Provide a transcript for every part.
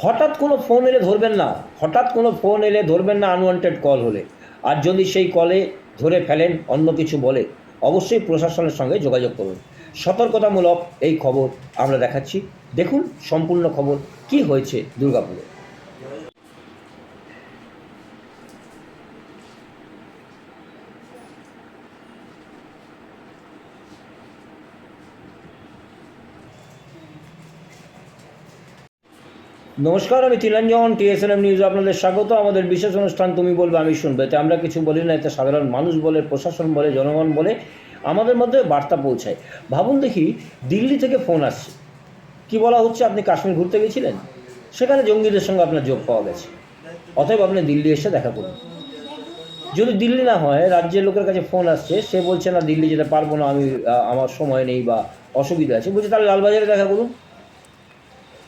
হঠাৎ কোনো ফোন এলে ধরবেন না, হঠাৎ কোনো ফোন এলে ধরবেন না আনওয়ান্টেড কল হলে। আর যদি সেই কলে ধরে ফেলেন অন্য কিছু বলে, অবশ্যই প্রশাসনের সঙ্গে যোগাযোগ করুন। সতর্কতামূলক এই খবর আমরা দেখাচ্ছি। দেখুন সম্পূর্ণ খবর কি হয়েছে দুর্গাপুরে। নমস্কার, আমি তিলাঞ্জন, টিএসএনএম নিউজ আপনাদের স্বাগত। আমাদের বিশেষ অনুষ্ঠান তুমি বলবে আমি শুনবো। এতে আমরা কিছু বলি না, এতে সাধারণ মানুষ বলে, প্রশাসন বলে, জনগণ বলে, আমাদের মধ্যে বার্তা পৌঁছায়। ভাবুন দেখি, দিল্লি থেকে ফোন আসছে, কি বলা হচ্ছে, আপনি কাশ্মীর ঘুরতে গেছিলেন, সেখানে জঙ্গিদের সঙ্গে আপনার যোগ পাওয়া গেছে, অতএব আপনি দিল্লি এসে দেখা করুন। যদি দিল্লি না হয়, রাজ্যের লোকের কাছে ফোন আসছে, সে বলছে না দিল্লি যেতে পারবো না, আমি আমার সময় নেই বা অসুবিধা আছে, বলছে তাহলে লালবাজারে দেখা করুন।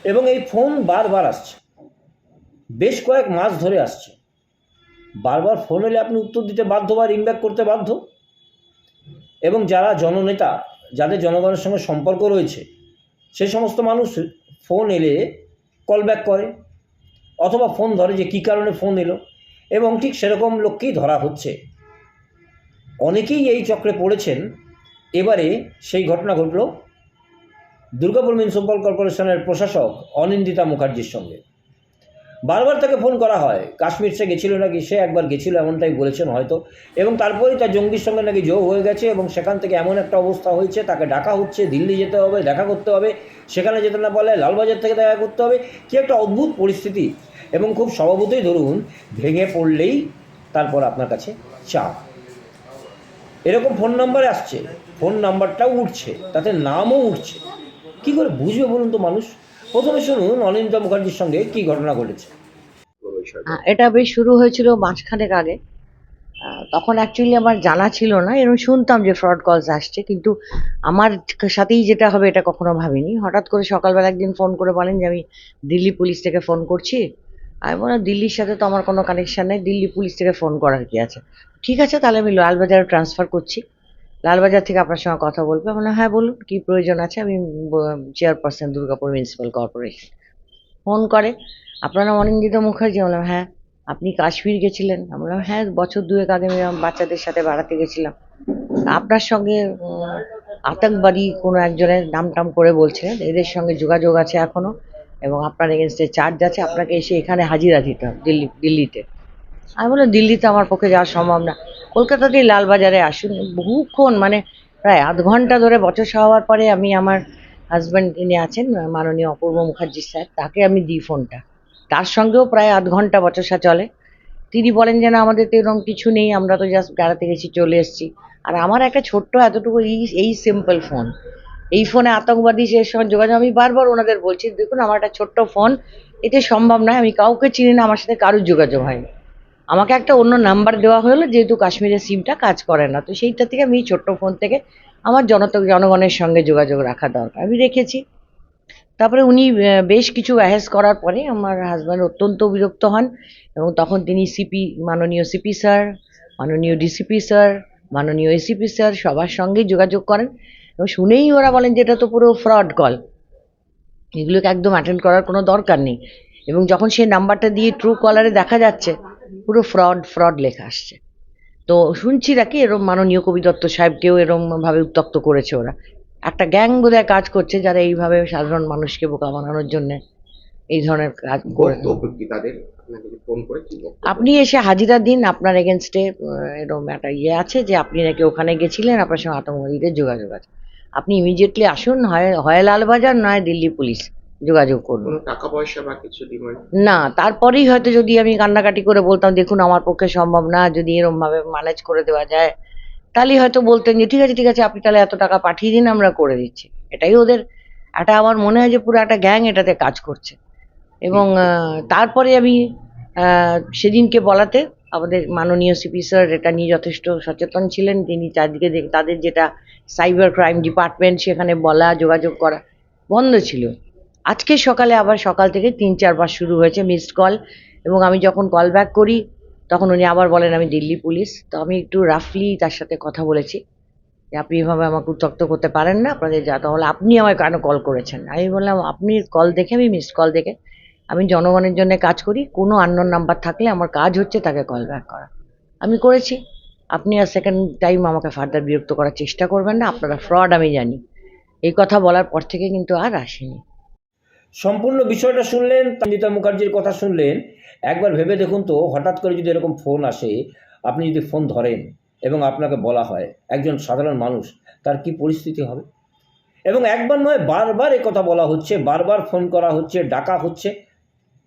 এবং এই ফোন বারবার আসছে, বেশ কয়েক মাস ধরে আসছে। বারবার ফোন এলে আপনি উত্তর দিতে বাধ্য বা রিং ব্যাক করতে বাধ্য। এবং যারা জননেতা, যাদের জনগণের সঙ্গে সম্পর্ক রয়েছে, সেই সমস্ত মানুষ ফোন এলে কল ব্যাক করে, অথবা ফোন ধরে যে কী কারণে ফোন এলো, এবং ঠিক সেরকম লোককেই ধরা হচ্ছে। অনেকেই এই চক্রে পড়েছেন। এবারে সেই ঘটনা ঘটল দুর্গাপুর মিউনিসিপ্যাল কর্পোরেশনের প্রশাসক অনিন্দিতা মুখার্জির সঙ্গে। বারবার তাকে ফোন করা হয়, কাশ্মীর সে গেছিল নাকি, সে একবার গেছিল এমনটাই বলেছেন হয়তো, এবং তারপরেই তার জঙ্গির সঙ্গে নাকি যোগ হয়ে গেছে, এবং সেখান থেকে এমন একটা অবস্থা হয়েছে তাকে ডাকা হচ্ছে, দিল্লি যেতে হবে, দেখা করতে হবে, সেখানে যেতে না পারলে লালবাজার থেকে দেখা করতে হবে। কি একটা অদ্ভুত পরিস্থিতি। এবং খুব স্বভাবতই ধরুন, ভেঙে পড়লেই তারপর আপনার কাছে চাপ। এরকম ফোন নাম্বারে আসছে, ফোন নাম্বারটাও উঠছে, তাতে নামও উঠছে। কী করে বুঝবে বলুন তো মানুষ? প্রথমে শুনুন অনিন্দিতা মুখার্জির সঙ্গে কী ঘটনা ঘটেছে। এটা বেশ শুরু হয়েছিল মাসখানেক আগে। তখন অ্যাকচুয়ালি আমার জানা ছিল না, এরকম শুনতাম যে ফ্রড কলস আসছে, কিন্তু আমার সাথেই যেটা হবে এটা কখনো ভাবিনি। হঠাৎ করে সকালবেলা একদিন ফোন করে বলেন যে আমি দিল্লি পুলিশ থেকে ফোন করছি। আমি বললাম দিল্লির সাথে তো আমার কোনো কানেকশন নেই, দিল্লি পুলিশ থেকে ফোন করার কি আছে। ঠিক আছে, তাহলে আমি লালবাজারে ট্রান্সফার করছি, লালবাজার থেকে আপনার সঙ্গে কথা বলবে। আমি বললাম হ্যাঁ বলুন, কি প্রয়োজন আছে। আমি chairperson Durgapur municipal corporation. Phone করে, আপনার নাম অনিন্দিতা মুখার্জি? আমি বললাম হ্যাঁ। আপনি কাশ্মীর গেছিলেন? আমি বললাম হ্যাঁ, বছর দুয়েক আগে আমি আমার বাচ্চাদের সাথে বেড়াতে গেছিলাম। আপনার সঙ্গে আতঙ্কবাদী কোনো একজনের নাম টাম করে বলছিলেন, এদের সঙ্গে যোগাযোগ আছে এখনো, এবং আপনার এগেনস্টে চার্জ আছে, আপনাকে এসে এখানে হাজিরা দিতে হবে দিল্লিতে। আমি বললাম দিল্লিতে আমার পক্ষে যাওয়া সম্ভব না, কলকাতাতেই লালবাজারে আসুন। বহুক্ষণ, মানে প্রায় আধ ঘন্টা ধরে বচসা হওয়ার পরে আমি আমার হাজব্যান্ড, যিনি আছেন মাননীয় অপূর্ব মুখার্জি স্যার, তাকে আমি দিই ফোনটা। তার সঙ্গেও প্রায় আধ ঘন্টা বচসা চলে। তিনি বলেন যে না, আমাদের তো এরকম কিছু নেই, আমরা তো জাস্ট বেড়াতে গেছি, চলে এসেছি। আর আমার একটা ছোট্ট এতটুকু এই সিম্পল ফোন, এই ফোনে আতঙ্কবাদী সে সঙ্গে যোগাযোগ। আমি বারবার ওনাদের বলছি দেখুন আমার একটা ছোট্ট ফোন, এতে সম্ভব নয়, আমি কাউকে চিনি না, আমার সাথে কারোর যোগাযোগ হয়নি। আমাকে একটা অন্য নাম্বার দেওয়া হলো, যেহেতু কাশ্মীরের সিমটা কাজ করে না, তো সেইটা থেকে আমি ছোট্ট ফোন থেকে আমার জনগণের সঙ্গে যোগাযোগ রাখা দরকার, আমি রেখেছি। তারপরে উনি বেশ কিছু অ্যাহেজ করার পরে আমার হাজব্যান্ড অত্যন্ত বিরক্ত হন, এবং তখন তিনি সিপি, মাননীয় সিপি স্যার, মাননীয় ডিসিপি স্যার, মাননীয় এসিপি স্যার, সবার সঙ্গেই যোগাযোগ করেন। এবং শুনেই ওরা বলেন যে এটা তো পুরো ফ্রড কল, এগুলোকে একদম অ্যাটেন্ড করার কোনো দরকার নেই। এবং যখন সেই নাম্বারটা দিয়ে ট্রু কলারে দেখা যাচ্ছে, পুরো ফ্রড ফ্রড লেখা আসছে। তো শুনছি নাকি এরম মাননীয় কবি দত্ত সাহেবকেও এরম ভাবে উত্ত্যক্ত করেছে ওরা। একটা গ্যাং বোধহয় কাজ করছে, যারা এইভাবে সাধারণ মানুষকে বোকা বানানোর জন্য এই ধরনের কাজ করে। আপনি এসে হাজিরা দিন, আপনার এগেনস্টে এরকম একটা ইয়ে আছে যে আপনি নাকি ওখানে গেছিলেন, আপনার সঙ্গে আতঙ্কবাদীদের যোগাযোগ আছে। আপনি ইমিডিয়েটলি আসুন, হয় হয় লালবাজার, নয় দিল্লি পুলিশ যোগাযোগ করুন। টাকা পয়সা বা কিছু ডিমান্ড? না, তারপরেই হয়তো যদি আমি কান্নাকাটি করে বলতাম দেখুন আমার পক্ষে সম্ভব না, যদি এরম ভাবে ম্যানেজ করে দেওয়া যায়, তাহলেই হয়তো বলতেন যে ঠিক আছে ঠিক আছে, আপনি তাহলে এত টাকা পাঠিয়ে দিন, আমরা করে দিচ্ছি। এটাই ওদের একটা, আমার মনে হয় যে পুরো একটা গ্যাং এটাতে কাজ করছে। এবং তারপরে আমি সেদিনকে বলাতে আমাদের মাননীয় সিপি স্যার এটা নিয়ে যথেষ্ট সচেতন ছিলেন। তিনি চারদিকে তাদের যেটা সাইবার ক্রাইম ডিপার্টমেন্ট, সেখানে বলা, যোগাযোগ করা বন্ধ ছিল। আজকে সকালে আবার সকাল থেকে ৩-৪ বার শুরু হয়েছে মিসড কল, এবং আমি যখন কল ব্যাক করি তখন উনি আবার বলেন আমি দিল্লি পুলিশ। তো আমি একটু রাফলি তার সাথে কথা বলেছি যে আপনি এভাবে আমাকে উত্ত্যক্ত করতে পারেন না, আপনাদের যা, তাহলে আপনি আমায় কেন কল করেছেন। আমি বললাম আপনি কল দেখে, আমি মিসড কল দেখে আমি জনগণের জন্য কাজ করি, কোনো আননোন নাম্বার থাকলে আমার কাজ হচ্ছে তাকে কল ব্যাক করা। আমি করেছি। আপনি আর সেকেন্ড টাইম আমাকে ফার্দার বিরক্ত করার চেষ্টা করবেন না, আপনারা ফ্রড আমি জানি। এই কথা বলার পর থেকে কিন্তু আর আসেনি। সম্পূর্ণ বিষয়টা শুনলেন, সঞ্জিতা মুখার্জির কথা শুনলেন। একবার ভেবে দেখুন তো, হঠাৎ করে যদি এরকম ফোন আসে, আপনি যদি ফোন ধরেন এবং আপনাকে বলা হয়, একজন সাধারণ মানুষ, তার কি পরিস্থিতি হবে? এবং একবার নয়, বারবার কথা বলা হচ্ছে, বারবার ফোন করা হচ্ছে, ডাকা হচ্ছে,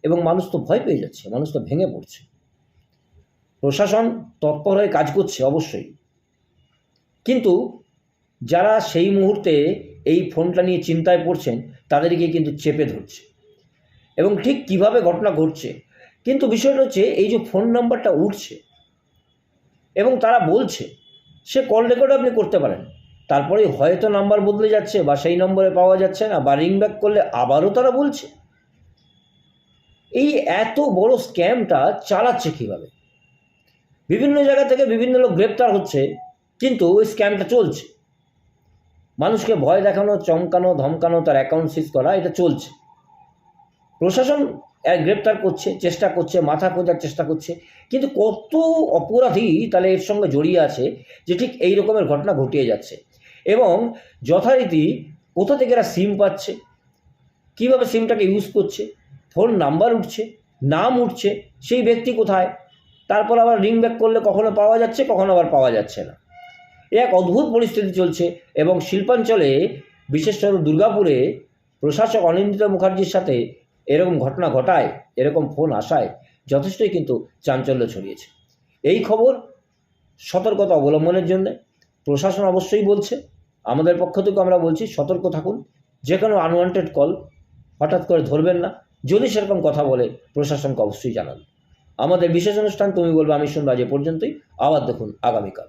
এবং মানুষ তো ভয় পেয়ে যাচ্ছে, মানুষ তো ভেঙে পড়ছে। প্রশাসন তৎপর হয়ে কাজ করছে অবশ্যই, কিন্তু যারা সেই মুহূর্তে এই ফোনটা নিয়ে চিন্তায় পড়ছেন তাদেরকে কিন্তু চেপে ধরছে। এবং ঠিক কিভাবে ঘটনা ঘটছে, কিন্তু বিষয়টা হচ্ছে এই যে ফোন নাম্বারটা উঠছে এবং তারা বলছে, সে কল রেকর্ড আপনি করতে পারেন, তারপরে হয়তো নাম্বার বদলে যাচ্ছে বা সেই নম্বরে পাওয়া যাচ্ছে না, বা রিং ব্যাক করলে আবারও তারা বলছে। এই এত বড় স্ক্যামটা চালাচ্ছে কিভাবে? বিভিন্ন জায়গা থেকে বিভিন্ন লোক গ্রেপ্তার হচ্ছে, কিন্তু ওই স্ক্যামটা চলছে। মানুষকে ভয় দেখানো, চমকানো, ধমকানো, তার অ্যাকাউন্ট সিজ করা, এটা চলছে। প্রশাসন গ্রেপ্তার করছে, চেষ্টা করছে, মাথা খোঁজার চেষ্টা করছে, কিন্তু কত অপরাধী তাহলে এর সঙ্গে জড়িয়ে আছে যে ঠিক এই রকমের ঘটনা ঘটিয়ে যাচ্ছে। এবং যথারীতি কোথা থেকে এরা সিম পাচ্ছে, কীভাবে সিমটাকে ইউজ করছে, ফোন নাম্বার উঠছে, নাম উঠছে, সেই ব্যক্তি কোথায়, তারপর আবার রিং ব্যাক করলে কখনো পাওয়া যাচ্ছে, কখনো আবার পাওয়া যাচ্ছে না। এক অদ্ভুত পরিস্থিতি চলছে। এবং শিল্পাঞ্চলে, বিশেষ করে দুর্গাপুরে, প্রশাসক অনিন্দিতা মুখার্জির সাথে এরকম ঘটনা ঘটায়, এরকম ফোন আসায় যথেষ্টই কিন্তু চাঞ্চল্য ছড়িয়েছে। এই খবর সতর্কতা অবলম্বনের জন্য প্রশাসন অবশ্যই বলছে, আমাদের পক্ষ থেকে আমরা বলছি, সতর্ক থাকুন। যে কোনো আনওয়ান্টেড কল হঠাৎ করে ধরবেন না। যদি সেরকম কথা বলে প্রশাসনকে অবশ্যই জানান। আমাদের বিশেষ অনুষ্ঠান তুমি বলবে আমি শুনবো আজ এ পর্যন্তই। আবার দেখুন আগামীকাল।